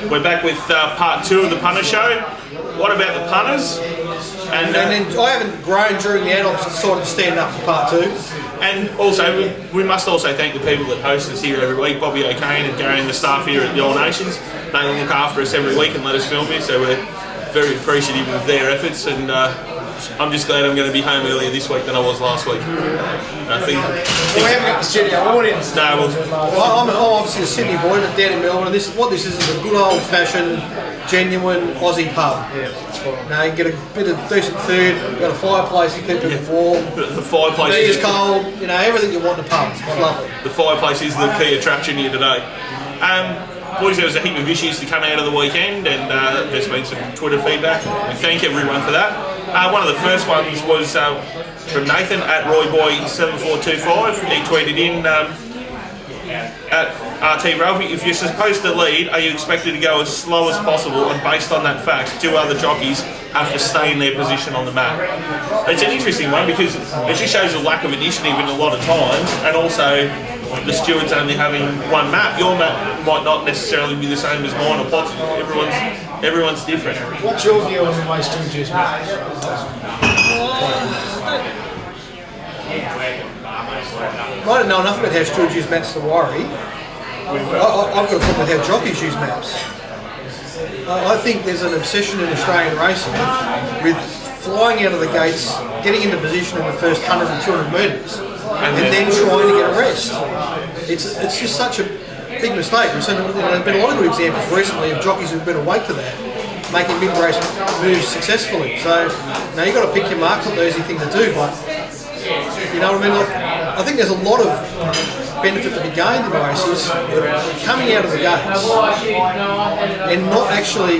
We're back with part 2 of the Punter Show. What about the punters? And then I haven't grown during the adults, decided to stand up for part 2. And also, we must also thank the people that host us here every week, Bobby O'Kane and Gary and the staff here at the All Nations. They look after us every week and let us film here, so we're very appreciative of their efforts, and I'm just glad I'm going to be home earlier this week than I was last week. I think we haven't got the studio audience. No, I'm obviously a Sydney boy, but down in Melbourne. What this is a good old-fashioned, genuine Aussie pub. Yeah, that's right. Now you get a bit of decent food. You've got a fireplace, you keep it warm. The fireplace is cold. You know, everything you want in a pub. It's lovely. The fireplace is the key attraction here today. Boys, there was a heap of issues to come out of the weekend, and there's been some Twitter feedback. We thank everyone for that. One of the first ones was from Nathan at RoyBoy7425. He tweeted in at RT Ralphie, if you're supposed to lead, are you expected to go as slow as possible, and based on that fact, do other jockeys have to stay in their position on the map? It's an interesting one because it just shows a lack of initiative in a lot of times, and also the stewards only having one map. Your map might not necessarily be the same as mine or Potts. Everyone's different. What's your view on the way stewards map? I don't know enough about how stewards use maps to worry. I've got a problem with how jockeys use maps. I think there's an obsession in Australian racing with flying out of the gates, getting into position in the first 100 and 200 metres, and then trying to get a rest. It's just such a big mistake. There's been a lot of good examples recently of jockeys who've been awake to that, making mid-race moves successfully. So now you've got to pick your marks, not the easy thing to do, but you know what I mean? Like, I think there's a lot of benefit to be gained in races coming out of the gates and not actually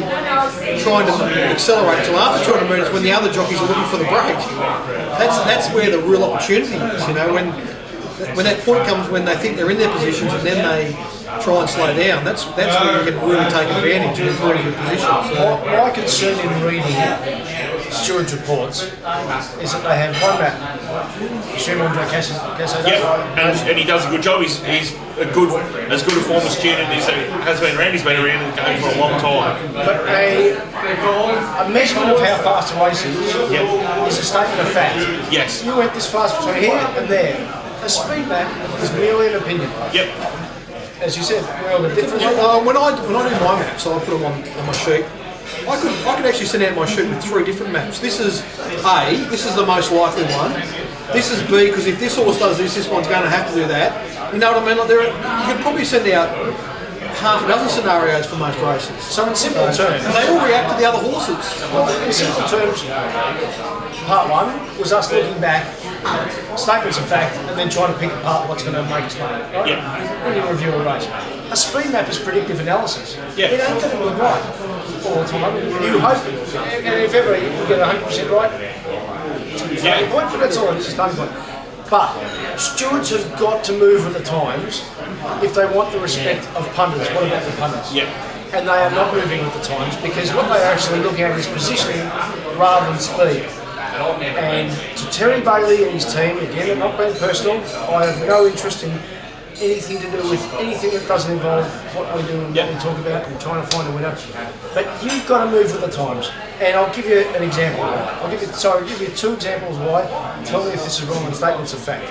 trying to accelerate till after 200 metres when the other jockeys are looking for the break. That's where the real opportunity is, you know, when that point comes when they think they're in their positions and then they try and slow down. That's when you can really take advantage and improve your position. So, my concern in reading stewards' reports is that they have one map. And he does a good job. He's as good a former student as has been around. He's been around in the game for a long time. But a measurement of how fast a race is a statement of fact. Yes. You went this fast between here and there. A speed map is merely an opinion. Yep. As you said, we're on a different. When I do my maps, I put them on my sheet. I could actually send out my sheet with 3 different maps. This is A, this is the most likely one. This is B, because if this horse does this one's going to have to do that. You know what I mean? Like you could probably send out half a dozen scenarios for most races. So in simple terms, and they all react to the other horses. Well, in simple terms, part 1 was us looking back, statements of fact, and then trying to pick apart what's going to make us money. Right? Yeah. When you review a race, a speed map is predictive analysis. Yeah. It ain't going to be right all the time. You hope, and if ever you get 100% right, it's a starting point, but that's all it is, a starting point. But stewards have got to move with the times if they want the respect of punters. What about the punters? Yeah. And they are not moving with the times because what they're actually looking at is positioning rather than speed. And to Terry Bailey and his team, again, I'm not being personal, I have no interest in anything to do with anything that doesn't involve what we do and what we talk about and trying to find a winner. But you've got to move with the times. And I'll give you an example. I'll give you 2 examples why. Tell me if this is wrong in statements of fact.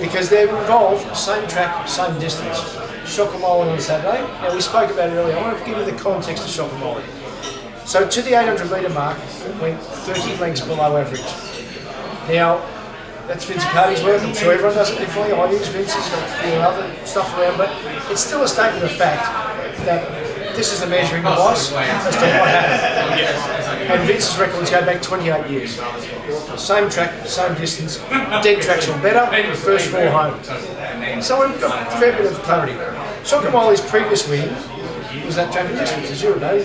Because they're involved, same track, same distance. Shokamoli on Saturday. Now we spoke about it earlier. I want to give you the context of Shokamoli. So to the 800 metre mark, went 30 lengths below average. Now, that's Vince Cardi's work. I'm sure everyone does it differently. I use Vince's and other stuff around, but it's still a statement of fact that this is the measuring device as to what happened. And Vince's records go back 28 years. Same track, same distance, dead tracks were better, the first 4 home. So we've got a fair bit of clarity. Shokamoli's previous win was that track and distance, as you know,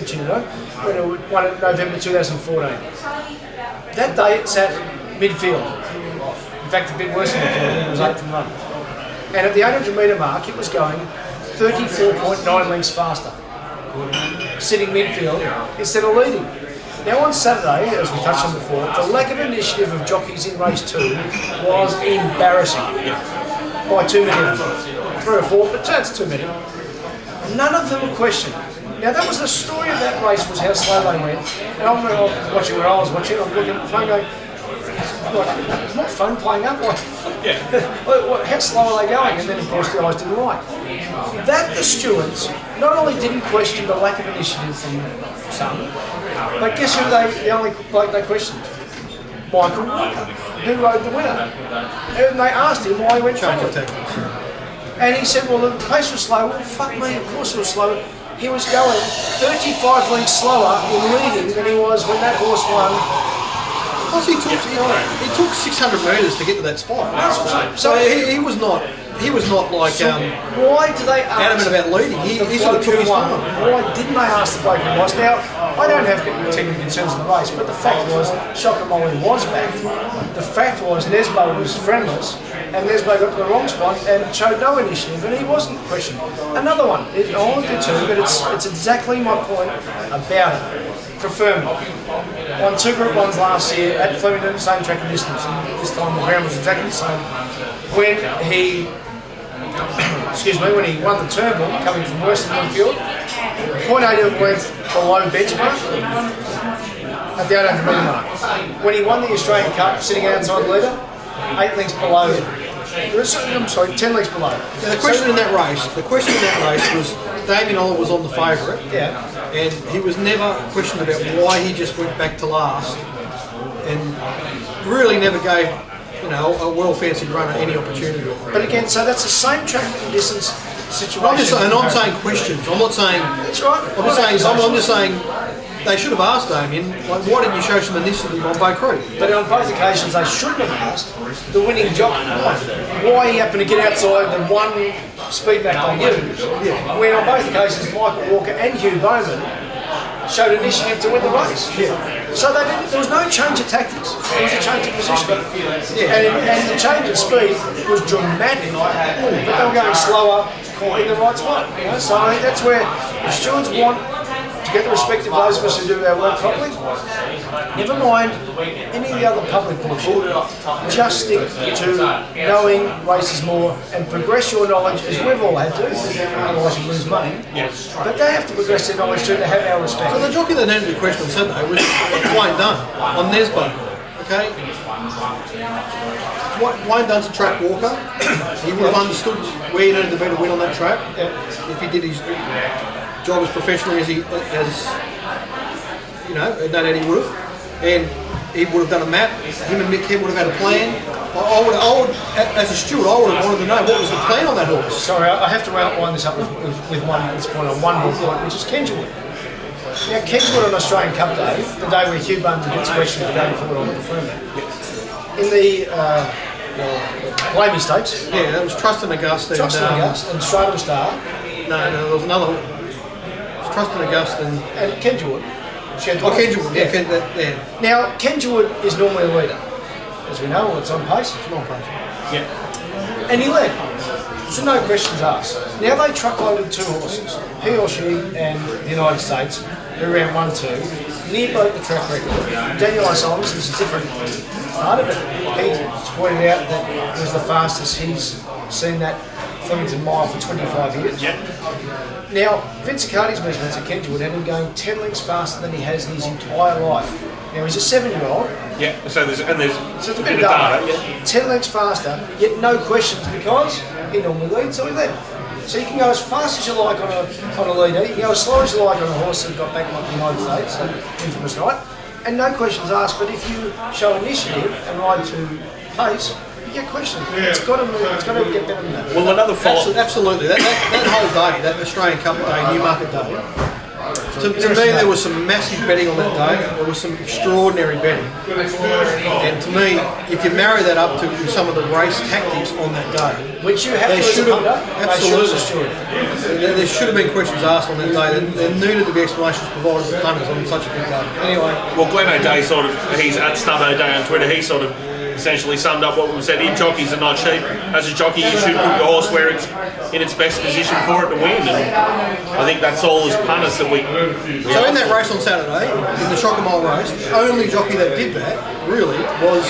when it won in November 2014. That day it sat midfield. In fact, a bit worse than midfield, it was 8th and run. And at the 800 metre mark, it was going 34.9 lengths faster, sitting midfield instead of leading. Now on Saturday, as we touched on before, the lack of initiative of jockeys in race 2 was embarrassing. By too many of them. 3 or 4, but that's too many. None of them were questioned. Now that was the story of that race, was how slow they went. And I remember watching where I was watching, I'm looking at the phone going, like, is my phone playing up? Like, how slow are they going? And then of course the eyes didn't like. That the stewards not only didn't question the lack of initiative from some, but guess who the only bloke they questioned? Michael Walker, who rode the winner. And they asked him why he went Change of forward. tactics. And he said, well, the pace was slow. Well, fuck me, of course it was slow. He was going 35 lengths slower in leading than he was when that horse won. Plus he took 600 metres to get to that spot. That's what I'm So saying. he was not like Why do they ask adamant about leading. He sort of took his time. Why didn't they ask the bloke who was? Now, I don't have technical concerns in the race, but the fact was, Shocker Molly was back. The fact was, Nesbo was friendless, and Nesbo got to the wrong spot and showed no initiative, and he wasn't questioned. Another one, I want to do too, but it's exactly my point about it. Preferment. Won 2 Group 1s last year at Flemington, same track and distance, and this time the ground was exactly the same. When he when he won the Turnbull, coming from Western Winfield, 0.8 of length below benchmark at the 800 metre mark. When he won the Australian Cup, sitting outside the leader, 8 lengths below. I'm sorry, 10 lengths below. Now the question in that race was Damien Oliver was on the favourite, and he was never questioned about why he just went back to last, and really never gave a well-fancied runner any opportunity. But again, so that's the same track and distance situation. I'm saying questions. I'm not saying. That's right. I'm just saying they should have asked Damien, like, why didn't you show some initiative on Bow Creek? But on both occasions, they shouldn't have asked the winning jockey why he happened to get outside the one speedback they used. When on both occasions, Michael Walker and Hugh Bowman showed initiative to win the race. So there was no change of tactics. There was a change of position. And the change of speed was dramatic. But they were going slower in the right spot. So I think that's where if stewards want to get the respect of those of us who do our work properly, never mind any of the other public bullshit, just stick to knowing races more and progress your knowledge as we've all had to, otherwise you lose money. But they have to progress their knowledge too to have our respect. So the jockey that needed the question on Saturday was Wayne Dunn on Nesbo. Okay? Wayne Dunn's a track walker. He would have understood where he needed to be to win on that track if he did his job as professionally as no doubt he would have. And he would have done a map. Him and Mick Head would have had a plan. I would, as a steward, I would have wanted to know what was the plan on that horse. Sorry, I have to wind this up with one at this point on one more point, which is Kengewood. Now, Kengewood on Australian Cup Day, the day where Hugh Bunton gets questioned for going forward on the preferment. In the Blamey Stakes. Yeah, that was Trust and August and Stratum Star. No, there was another one. It was Trust and August and Kengewood. Kengewood, yeah. Now, Kengewood is normally a leader. As we know, it's on pace. It's on pace. Yeah. And he led. So no questions asked. Now they truckloaded 2 horses, he or she and the United States, who ran 1-2, near broke the track record. Daniel O'Sullivan, this is a different part of it. He pointed out that it was the fastest he's seen that Flemington Mile for 25 years. Now, Vince Accardi's measurements at Kengewood had him going 10 lengths faster than he has in his entire life. Now, he's a 7-year-old. Yeah, so there's a bit of data. 10 lengths faster, yet no questions because he normally leads, so he led. So you can go as fast as you like on a leader, you can go as slow as you like on a horse that got back like the United States, infamous night, and no questions asked. But if you show initiative and ride to pace, you get questions. It's got to move. It's got to get better than that. Well, another follow-up. Absolutely. That whole day, that Australian Cup day, Newmarket Day. To me, there was some massive betting on that day. There was some extraordinary betting. And to me, if you marry that up to some of the race tactics on that day, which you have to as a punter, absolutely. There should have been questions asked on that day. There needed to be explanations provided to punters on such a big day. Anyway. Well, Glenn O'Day he's at Snub O'Day on Twitter, he sort of essentially summed up what we said. In jockeys are not cheap. As a jockey, you should put your horse where it's in its best position for it to win. And I think that's all as punters that we. So in that race on Saturday, in the Shocker Mile race, the only jockey that did that really was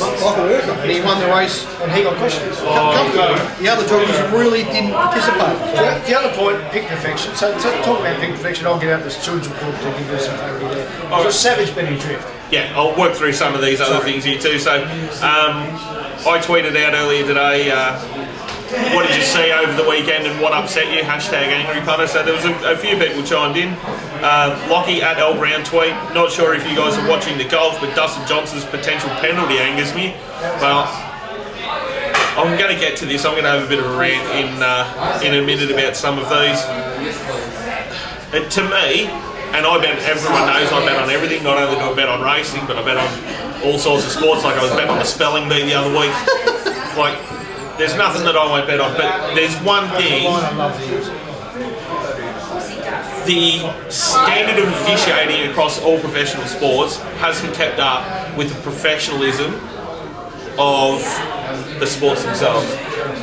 Michael Walker, and he won the race And he got questions. comfortably. The other jockeys really didn't participate. The other point, pick perfection. So talking about pick perfection, I'll get out this children's report to give you some clarity there. It was savage betting drift. Yeah, I'll work through some of these other things here too. So, I tweeted out earlier today, what did you see over the weekend and what upset you? Hashtag Angry Punter. So there was a few people chimed in. Lockie at L Brown tweet, not sure if you guys are watching the golf, but Dustin Johnson's potential penalty angers me. Well, I'm going to get to this. I'm going to have a bit of a rant in a minute about some of these. And to me, and I bet, everyone knows I bet on everything, not only do I bet on racing, but I bet on all sorts of sports. Like I was betting on the spelling bee the other week. Like, there's nothing that I won't bet on, but there's one thing. The standard of officiating across all professional sports hasn't kept up with the professionalism of the sports themselves.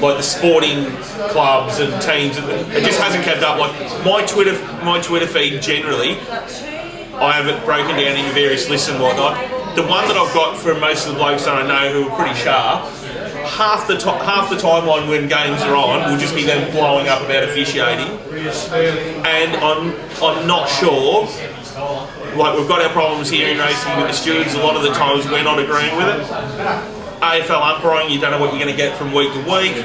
Like the sporting clubs and teams, it just hasn't kept up. Like my Twitter feed generally, I have it broken down into various lists and whatnot. The one that I've got for most of the blokes that I know who are pretty sharp, half the timeline when games are on will just be them blowing up about officiating, and I'm not sure. Like we've got our problems here in racing with the stewards. A lot of the times we're not agreeing with it. AFL umpiring, you don't know what you're going to get from week to week.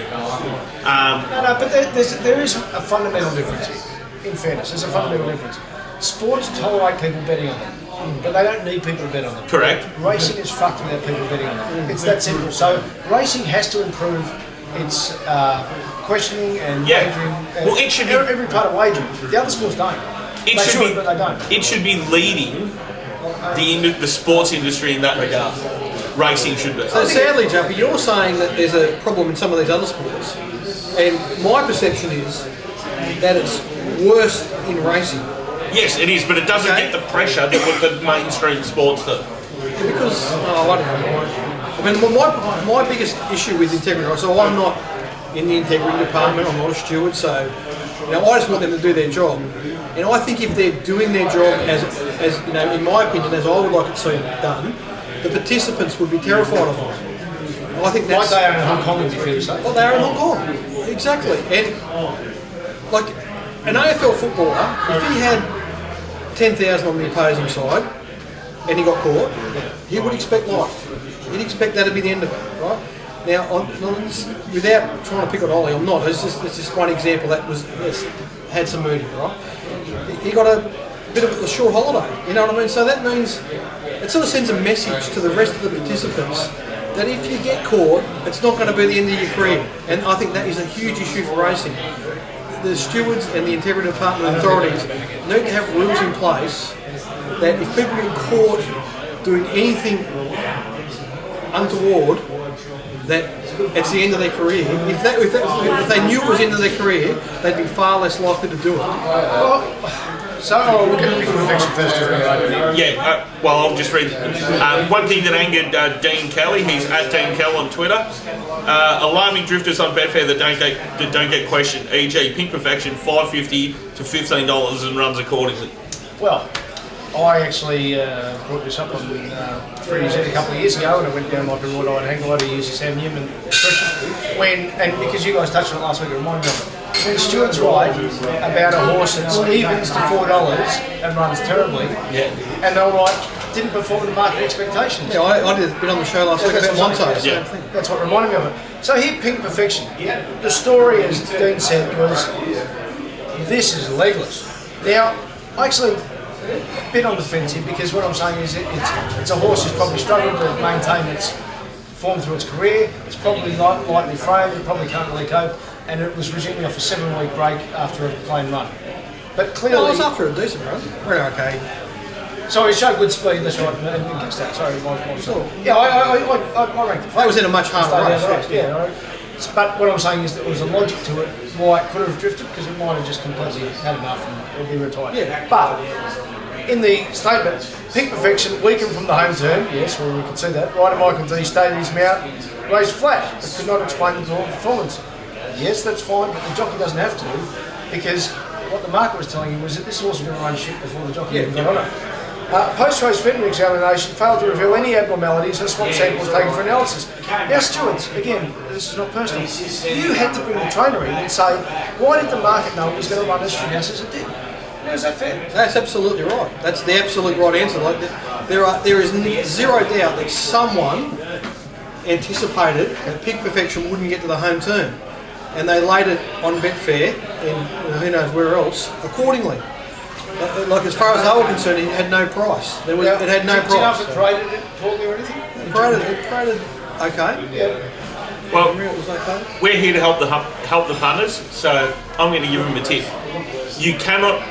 No, but there is a fundamental difference here. In fairness, there's a fundamental difference. Sports tolerate people betting on them, but they don't need people to bet on them. Correct. Racing is fucked without people betting on them. It's that simple. So racing has to improve its questioning and wagering. Well, it should be every part of wagering. The other sports don't. They should, but they don't. It should be leading the sports industry in that regard. Racing should be. So sadly, Jumpy, you're saying that there's a problem in some of these other sports, and my perception is that it's worse in racing. Yes, it is, but it doesn't get the pressure that what the mainstream sports do. Because, I don't know. I mean, my biggest issue with integrity, so I'm not in the integrity department, I'm not a steward, so I just want them to do their job. And I think if they're doing their job as in my opinion, as I would like it seen done, the participants would be terrified of them. I think that's... Like they are in Hong Kong, would be fair to say. Well, they are in Hong Kong. Exactly. And, like, an AFL footballer, if he had 10,000 on the opposing side and he got caught, he would expect life. He'd expect that to be the end of it, right? Now, without trying to pick on Ollie, I'm not. It's just one example that had some meaning, right? He got a bit of a short holiday, you know what I mean? So that means it sort of sends a message to the rest of the participants that if you get caught, it's not going to be the end of your career. And I think that is a huge issue for racing. The stewards and the integrity department authorities need to have rules in place that if people get caught doing anything untoward, that it's the end of their career. If they knew it was the end of their career, they'd be far less likely to do it. So we're going to pick perfection first. Well, I'll just read. One thing that angered Dean Kelly, he's at Dean Kelly on Twitter. Alarming drifters on Betfair that don't get questioned, e.g. Pink Perfection $5.50 to $15 and runs accordingly. Well, I actually brought this up on 3Z a couple of years ago, and I went down like a wrought iron hang to use the Sam Newman expression. And because you guys touched on it last week, it reminded me of it. When stewards write about a horse that's evens to $4 and runs terribly, and they'll write, didn't perform to market expectations. Yeah, I did a bit on the show last week about Monte. That's what reminded me of it. So here, Pink Perfection. The story, as Dean said, was this is legless. Now, actually, a bit on the fence here, because what I'm saying is it's a horse who's probably struggled to maintain its form through its career. It's probably lightly framed. It probably can't really cope. And it was resuming off a 7-week break after a plain run. But clearly... Well, it was after a decent run. We're okay. So he showed good speed, that's right, and against that. Sorry, yeah, I ranked it. That was in a much harder race. Yeah. But what I'm saying is that there was a logic to it why it could have drifted, because it might have just completely had enough and it'll be retired. Yeah. But in the statement, Pink Perfection, weakened from the home turn, yes, well, we can see that. Ryder Michael D stated his mount raised flat, but could not explain the poor performance. Yes, that's fine, but the jockey doesn't have to, because what the market was telling him was that this horse was going to run shit before the jockey even got on it. Post-race veterinary examination failed to reveal any abnormalities and swab sample was taken for analysis. Now, stewards, again, this is not personal, you had to bring the trainer in and say, why did the market know it was going to run as fast as it did? Now, is that fair? That's absolutely right. That's the absolute right answer. Like there is zero doubt that someone anticipated that Peak Perfection wouldn't get to the home turn, and they laid it on Betfair and who knows where else accordingly. Like as far as they were concerned, it had no price. It had no price. Do you know if it paraded it poorly or anything? It paraded okay. Yeah. Well, It was okay. we're here to help the punters, so I'm going to give them a tip. You cannot.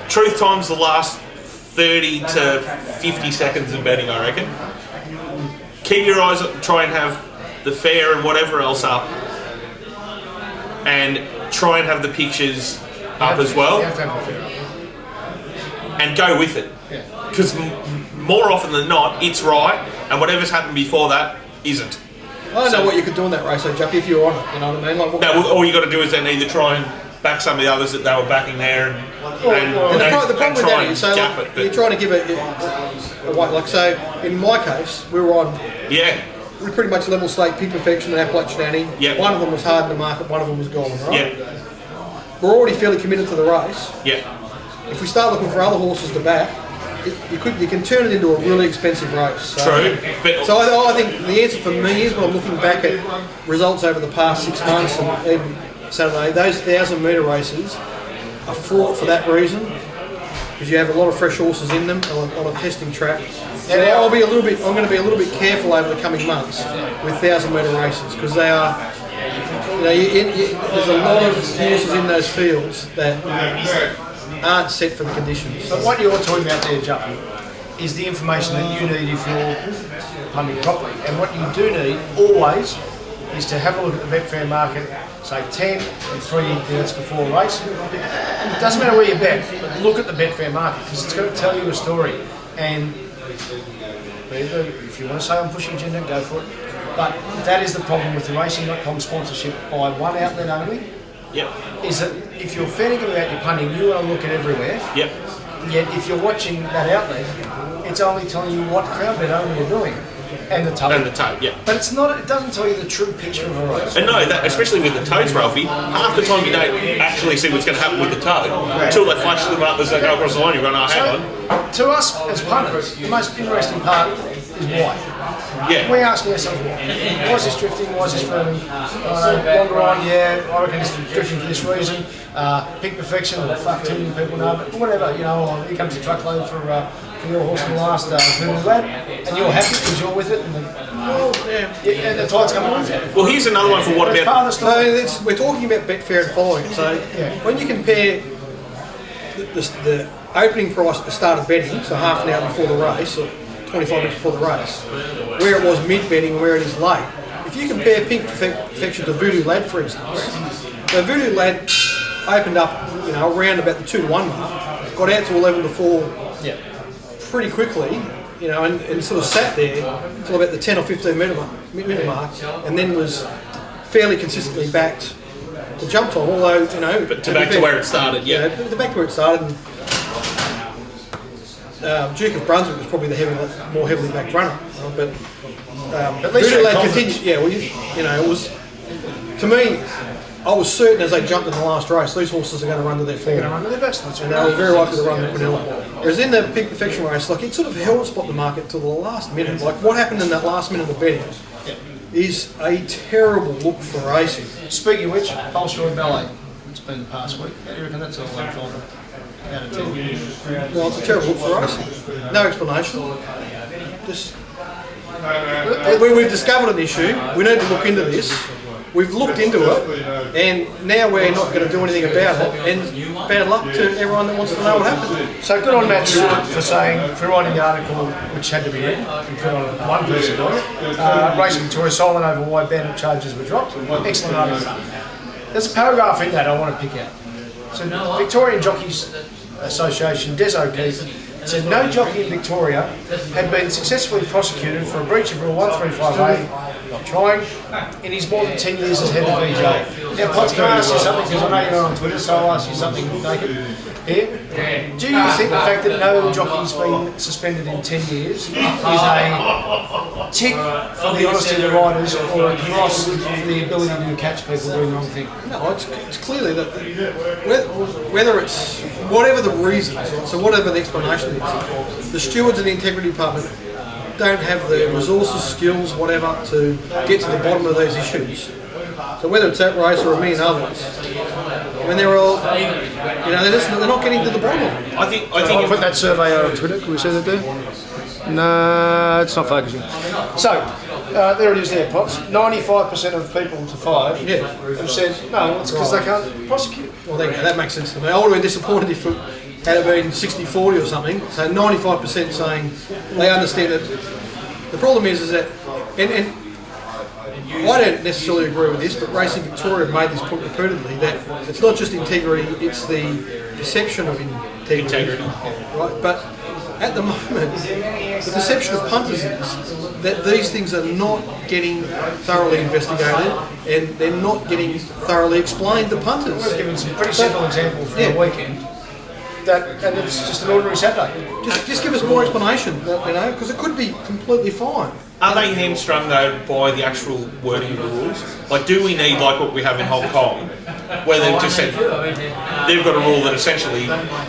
Truth time's the last 30 to 50 seconds of betting, I reckon. Keep your eyes up, try and have the fair and whatever else up, and try and have the pictures up as well, You have to have the fair. and go with it. Because more often than not, it's right, and whatever's happened before that isn't. I don't know what you could do in that race, though, Juppy, if you were on it. You know what I mean? Like, No, all you got to do is then either try and back some of the others that they were backing there, and the problem with that is, so gap like, it. But you're trying to give it away. Like, so in my case, we were on. yeah, We pretty much level slate Peak Perfection and Appalachian Annie. Yep. One of them was hard in the market. One of them was golden. Right? yeah, We're already fairly committed to the race. yeah. If we start looking for other horses to back, you can turn it into a really expensive race. So, True, but So I think the answer for me is, when I'm looking back at results over the past 6 months and even Saturday, those 1,000-metre races are fraught for that reason, because you have a lot of fresh horses in them on a testing track. So I'm going to be a little bit careful over the coming months with 1,000-metre races, because they are. There's a lot of horses in those fields that aren't set for the conditions. But what you're talking about there, Juppy, is the information that you need if you're punting properly. And what you do need, always, is to have a look at the Betfair market, say 10 and 3 minutes before a race. It doesn't matter where you bet, but look at the Betfair market, because it's going to tell you a story. And if you want to say I'm pushing gender, go for it. But that is the problem with the Racing.com sponsorship by one outlet only. Yep. Is that if you're fanning about your punting, you want to look at everywhere. Yep. Yet if you're watching that outlet, it's only telling you what crowd bet only you're doing, and the tote. And the tote, yeah. But it's not. It doesn't tell you the true picture of a race. And no, that, especially with the totes, Ralphie, half the time you don't actually see what's going to happen with the toe until they flash them up as they go across the line. You run, oh, hang on. To us as punters, the most interesting part is why. Yeah. We're asking ourselves why. Why is this drifting? Why is this firming? Longer on, yeah, I reckon it's drifting for this reason. Peak Perfection, well, fuck, too many people know, but whatever, you know, here comes the truckload for your horse in the last Voodoo Lad, and you're happy because you're with it, and and the tide's coming with it. Well, here's another one for what That's about. part of the story. So we're talking about Betfair and following. So when you compare the opening price at the start of betting, so half an hour before the race, or 25 minutes before the race, where it was mid-betting and where it is late, if you compare Pink Perfection to Voodoo Lad, for instance, so Voodoo Lad opened up, around about the 2-1 mark, got out to 11-4 pretty quickly, and sort of sat there until about the 10 or 15 minute mark, and then was fairly consistently backed to jump time, although, But back to where it started, yeah. Back to where it started. And, Duke of Brunswick was probably the more heavily backed runner, but At least Voodoo you're Lad confident. continued. Yeah, well, it was, to me, I was certain as they jumped in the last race, these horses are going to run to their form. They're going to run to their best. That's And right. they were very likely to run the Quinella. Whereas in the Peak Perfection race, it sort of held spot the market till the last minute. Like, what happened in that last minute of betting is a terrible look for racing. Speaking of which, Polstroy Ballet. It's been the past week. How do you reckon that's all unfolded? Out of 10. Well, it's a terrible look for racing. No explanation. Just we've discovered an issue. We need to look into this. We've looked into it, and now we're not going to do anything about it. And bad luck to everyone that wants to know what happened. So good on Matt Stewart for writing the article, which had to be written, and put on one person doing it. Racing Victoria silent over why bandit charges were dropped. Excellent article. There's a paragraph in that I want to pick out. So Victorian Jockeys Association, Des O'Keefe, said no jockey in Victoria had been successfully prosecuted for a breach of Rule 135A, not trying, in his more than 10 years as head of VJ. Now, Potts, can I ask you something, because I know you're not on Twitter, so I'll ask you something naked here. Do you think the fact that no jockey's been suspended in 10 years is a tick for the honesty of the riders, or a cross for the ability to catch people doing the wrong thing? No, it's clearly that whether it's whatever the reasons, so whatever the explanation is, the stewards and the integrity department don't have the resources, skills, whatever, to get to the bottom of those issues. So whether it's that race or a million others, I mean, they're all, they're not getting to the bottom of it. I think I'll put that survey out on Twitter. Can we see that there? No, it's not focusing. So, there it is there, Pops. 95% of people to 5 have said, no, it's because they can't prosecute. Well, that makes sense to me. I would have been disappointed if it had been 60-40 or something. So 95% saying they understand it. The problem is that, and I don't necessarily agree with this, but Racing Victoria have made this point repeatedly, that it's not just integrity, it's the perception of integrity. Right? But at the moment, the perception of punters is that these things are not getting thoroughly investigated and they're not getting thoroughly explained to punters. We've given some pretty simple examples for the weekend. And it's just an ordinary Saturday. Just give us more explanation, because it could be completely fine. Are they hamstrung though by the actual wording of the rules? Like, do we need, like what we have in Hong Kong, where they've just said they've got a rule that essentially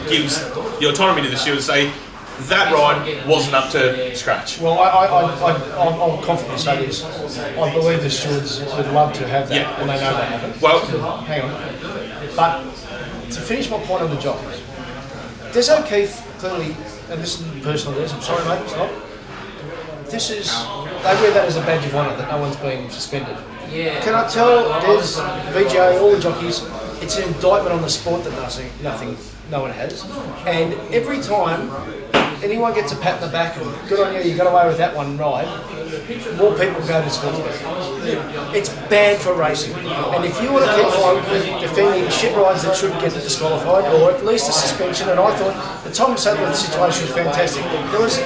gives the autonomy to the stewards to say that ride wasn't up to scratch? Well, I'll confidently say this. I believe the stewards would love to have that, and they know they haven't. Well, hang on. But to finish my point on the jockeys, Des O'Keefe clearly, and this is personal, I'm sorry mate, it's not. They wear that as a badge of honour that no one's been suspended. Yeah. Can I tell Des, VJ, all the jockeys, it's an indictment on the sport that no one has. And every time anyone gets a pat in the back and good on you got away with that one ride, more people go to school. It's bad for racing. And if you want to keep on defending shit rides that shouldn't get disqualified, or at least a suspension, and I thought the Tom Sadler situation was fantastic. There was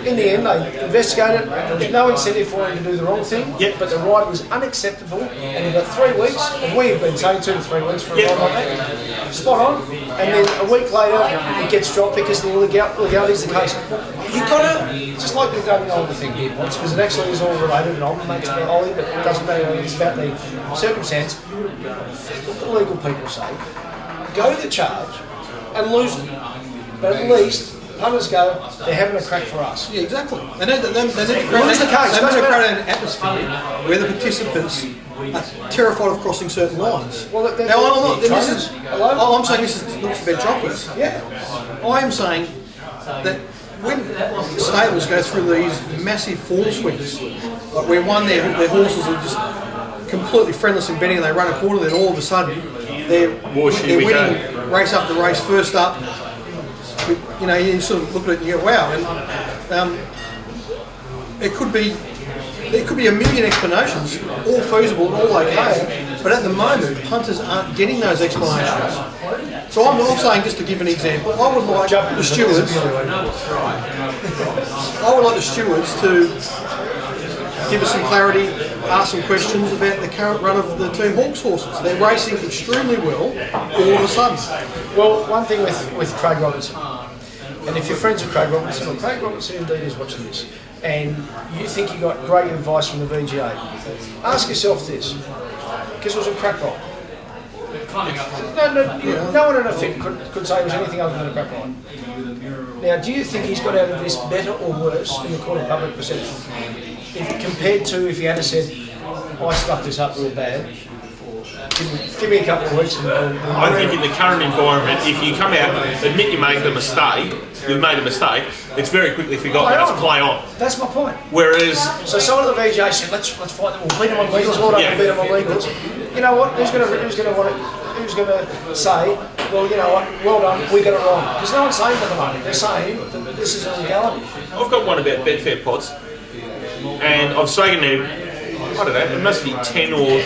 in the end, they investigated it. There was no incentive for him to do the wrong thing, but the ride was unacceptable, and he got 3 weeks, and we have been saying 2 to 3 weeks for a ride like that. Spot on. And then a week later, it gets dropped because the legality is the case. You gotta, just like we've done the older thing here, because it actually is all related, and I'm mates with Ollie, but it doesn't matter, it's about the circumstance. What the legal people say, go to the charge and lose it. But at least punters go, they're having a crack for us. Yeah, exactly. They need to create an atmosphere where the participants are terrified of crossing certain lines. Well, I'm saying this is not about jockeys. Yeah. I'm saying that when stables go through these massive form swings, like where their horses are just completely friendless in betting and they run a quarter, then all of a sudden they're winning race after race, first up. You sort of look at it and you go, wow. And there could be a million explanations, all feasible and all okay, but at the moment, punters aren't getting those explanations. So I'm saying, just to give an example, I would like the stewards to give us some clarity, ask some questions about the current run of the Team Hawks horses. They're racing extremely well all of a sudden. Well, one thing with Craig Robertson, and if you're friends with Craig Robertson, Craig Robertson indeed is watching this, and you think you got great advice from the VGA, ask yourself this, because it was a crack ride. No one in a fit could say it was anything other than a crack ride. Now, do you think he's got out of this better or worse in the court of public perception? Compared to if he had said, I stuffed this up real bad, give me a couple of weeks. I think in the current environment, if you come out and admit you made a mistake, it's very quickly forgotten and it's play on. That's my point. Whereas, so some of the VJ said, let's fight them, we'll beat them on legals, we'll beat them on legals. You know what? Who's going to say, well, you know what? Well done, we got it wrong? Because no one's saying it at the moment. They're saying that this is a legality. I've got one about Betfair pods, and I've spoken to, I don't know, it must be 10 or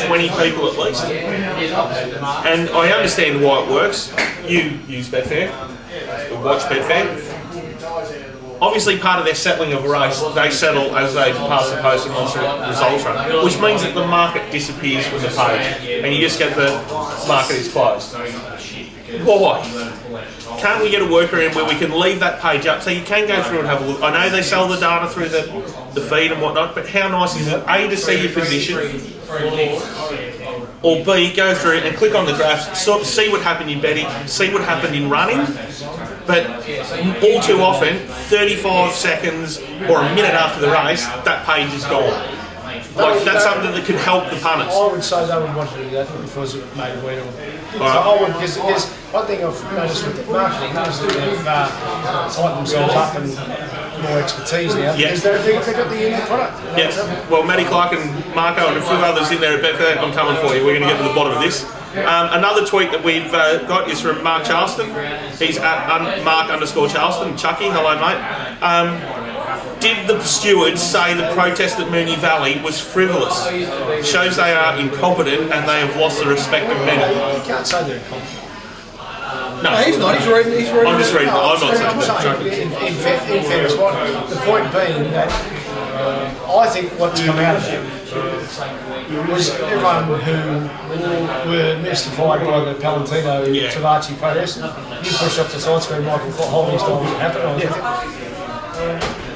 20 people at least. And I understand why it works. You use Betfair, we watch Betfair. obviously part of their settling of a race, they settle as they pass the post and launch the results run, which means that the market disappears from the page and you just get the market is closed. Why? Can't we get a workaround where we can leave that page up so you can go through and have a look? I know they sell the data through the feed and whatnot, but how nice is it, A, to see your position, or B, go through and click on the graphs, see what happened in betting, see what happened in running, but all too often, 35 seconds or a minute after the race, that page is gone. Like, that's something that could help the punters. I would say they would want to do that because it made it weird. I would, because one thing I've noticed with the marketing is that they've tightened themselves up and more expertise now because they've got the unique product. Yeah. Well, Matty Clark and Marco and a few others in there at Betfair, I'm coming for you. We're going to get to the bottom of this. Another tweet that we've got is from Mark Charleston. He's at Mark_Charleston. Chucky, hello mate. Did the stewards say the protest at Moonee Valley was frivolous? Shows they are incompetent and they have lost the respect of many. You can't say they're incompetent. No, he's not. He's reading. I'm just reading. I'm not saying. In fairness, the point being that I think what's come out of it was everyone who were mystified by the Palantino Tavaci protest. You pushed off the side screen, Michael Holdings told me it happened.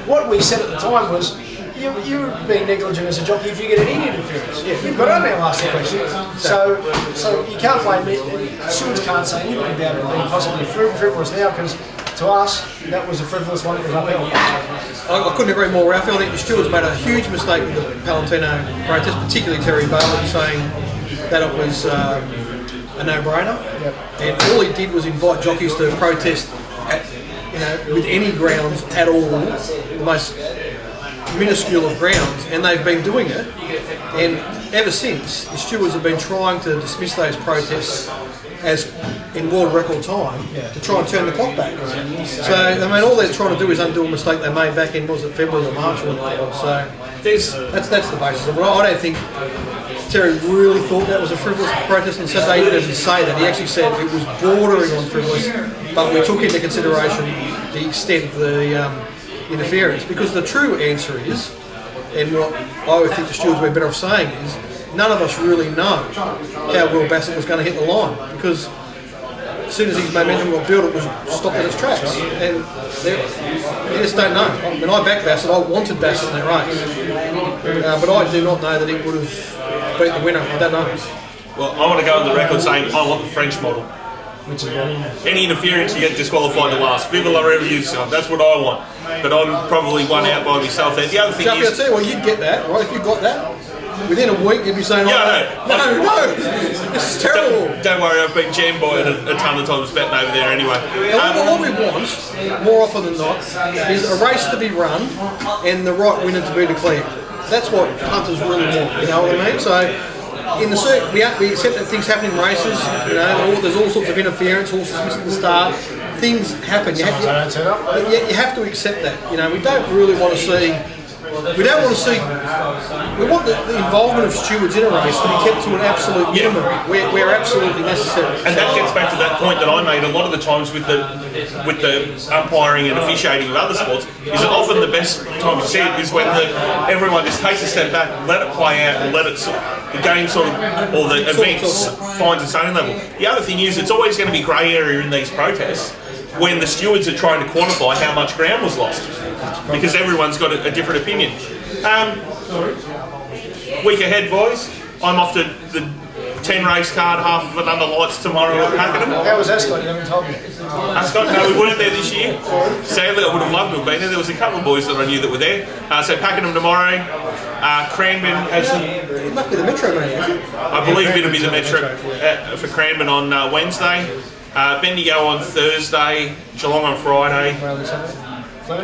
What we said at the time was, you're being negligent as a jockey if you get any interference. You've got to now ask the question. So you can't blame me. Stewards can't say anything about it being possibly frivolous now because to us, that was a frivolous one that was upheld. I couldn't agree more, Ralph. I think the stewards made a huge mistake with the Palantino protest, particularly Terry Bailey saying that it was a no-brainer. Yep. And all he did was invite jockeys to protest with any grounds at all, the most minuscule of grounds, and they've been doing it. And ever since, the stewards have been trying to dismiss those protests as in world record time to try and turn the clock back. So, I mean, all they're trying to do is undo a mistake they made back in, was it February or March or whatever. So, that's the basis of it. I don't think Terry really thought that was a frivolous protest and said they didn't say that. He actually said it was bordering on frivolous, but we took into consideration the extent of the interference. Because the true answer is, and what I would think the stewards would be better off saying is, none of us really know how Will Bassett was going to hit the line, because as soon as his momentum got built, it was stopped in its tracks. And you just don't know. I mean, I backed Bassett, I wanted Bassett in that race. But I do not know that he would have beat the winner. I don't know. Well, I want to go on the record saying I want the French model. Any interference, you get disqualified to last. Viva la Revolution, that's what I want. But I'm probably one out by myself there. The other thing is... I'll tell you what, you'd get that, right? If you got that, within a week you'd be saying, no, this is terrible. Don't worry, I've been jammed by it a ton of times betting over there anyway. What we want, more often than not, is a race to be run and the right winner to be declared. That's what punters really want, you know what I mean? So, in the circuit, we accept that things happen in races, there's all sorts of interference, horses missing the start, things happen. You have to accept that. We don't really want to see... We want the involvement of stewards in a race to be kept to an absolute minimum, where absolutely necessary. And that gets back to that point that I made a lot of the times with the umpiring and officiating of other sports, is that often the best time to see it is when everyone just takes a step back, let it play out, and let it the game or the event finds its own level. The other thing is, it's always going to be grey area in these protests when the stewards are trying to quantify how much ground was lost, because everyone's got a different opinion. Week ahead, boys. I'm off to the 10 race card, half of it under lights tomorrow at Pakenham. How was Ascot? You haven't told me. Ascot? No, we weren't there this year. Sadly, I would have loved to have been there. There was a couple of boys that I knew that were there. So Pakenham tomorrow. Cranbourne has some... It must be the Metro, mate, isn't it? I believe it'll be the Metro for Cranbourne on Wednesday. Bendigo on Thursday, Geelong on Friday,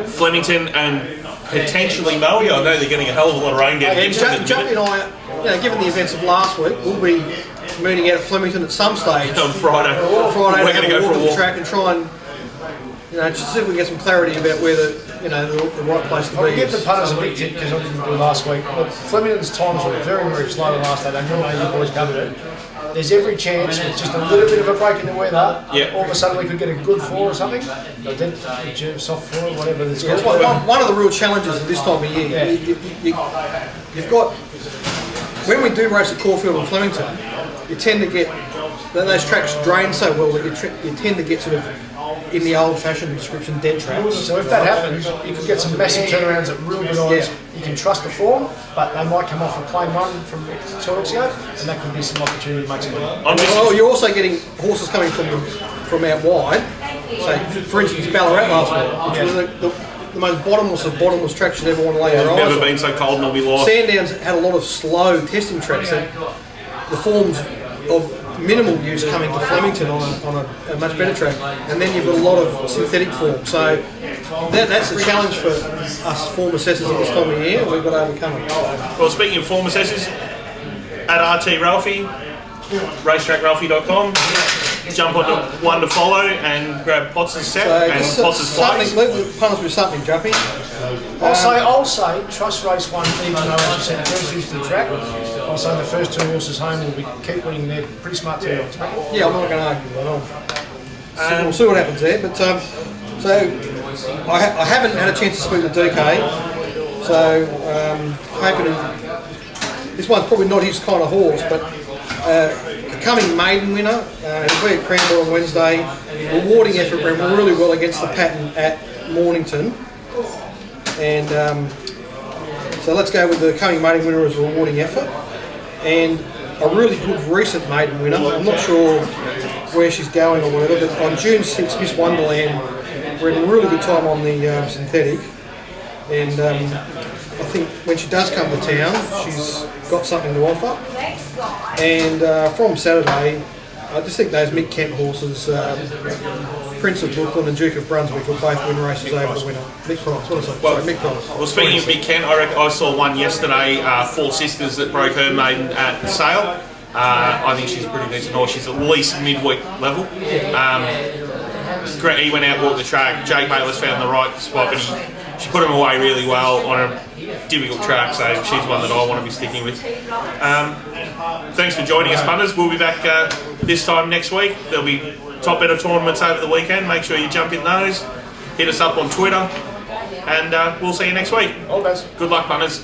Flemington and potentially Maui. I know they're getting a hell of a lot of rain down here. Jumpy and I, given the events of last week, we'll be meeting out at Flemington at some stage on Friday. We're going to go for a walk the track and try and just see if we can get some clarity about where the right place to be. I'll give the punters a big tip because I didn't do last week. But Flemington's times were very, very slow the last day. I know you boys covered it. there's every chance with just a little bit of a break in the weather, Yeah. all of a sudden we could get a good 4 or something, a dead, soft 4 or whatever it's Yeah, called. one of the real challenges of this time of year, Yeah. you've got, when we do race at Caulfield and Flemington, you tend to get, those tracks drain so well that you tend to get sort of, in the old-fashioned description, dead tracks. So if that happens, you could get some massive turnarounds at real good odds. Yeah. You can trust the form, but they might come off a plain run from 2 weeks ago, and that could be some opportunity to make some money. Well, you're also getting horses coming from out wide. So, for instance, Ballarat last week, which was the most bottomless of bottomless tracks you'd ever want to lay your eyes Never on. been so cold in all my life. Sandown's had a lot of slow testing tracks, and the forms of minimal use coming to Flemington on a much better track, and then you've got a lot of synthetic form. So that's the challenge for us form assessors at this time of year, and we've got to overcome it. Well, speaking of form assessors, at RT Ralphie, racetrackralphie.com, jump on the one to follow and grab Potts' set and Potts' plays. Let the punters with something, Juppy. I'll say, trust race 1, even though, as you said, first use to the track. I'll say the first 2 horses home will keep winning. They're pretty smart to on track. Yeah, I'm not going to argue with that at all. We'll see what happens there. But so I haven't had a chance to speak to DK. So hoping this one's probably not his kind of horse, but a coming maiden winner. He'll be at Cranbourne on Wednesday. Rewarding effort, ran really well against the pattern at Mornington. And so let's go with the coming maiden winner as a rewarding effort. And a really good recent maiden winner. I'm not sure where she's going or whatever, but on June 6th, Miss Wonderland ran a really good time on the synthetic. And I think when she does come to town, she's got something to offer. And from Saturday, I just think those Mick Kent horses, Prince of Brooklyn and Duke of Brunswick, will both win races over the winner. Mick Price, what is it? Sorry, Mick Price. Well, speaking of Big Kent, I saw one yesterday, Four Sisters, that broke her maiden at Sale. I think she's a pretty decent horse. She's at least midweek level. He went out, walked the track. Jake Bayless found the right spot, but she put him away really well on a difficult track, so she's one that I want to be sticking with. Thanks for joining us, punters. We'll be back this time next week. There'll be top better tournaments over the weekend. Make sure you jump in those. Hit us up on Twitter, and we'll see you next week. All the best. Good luck, punters.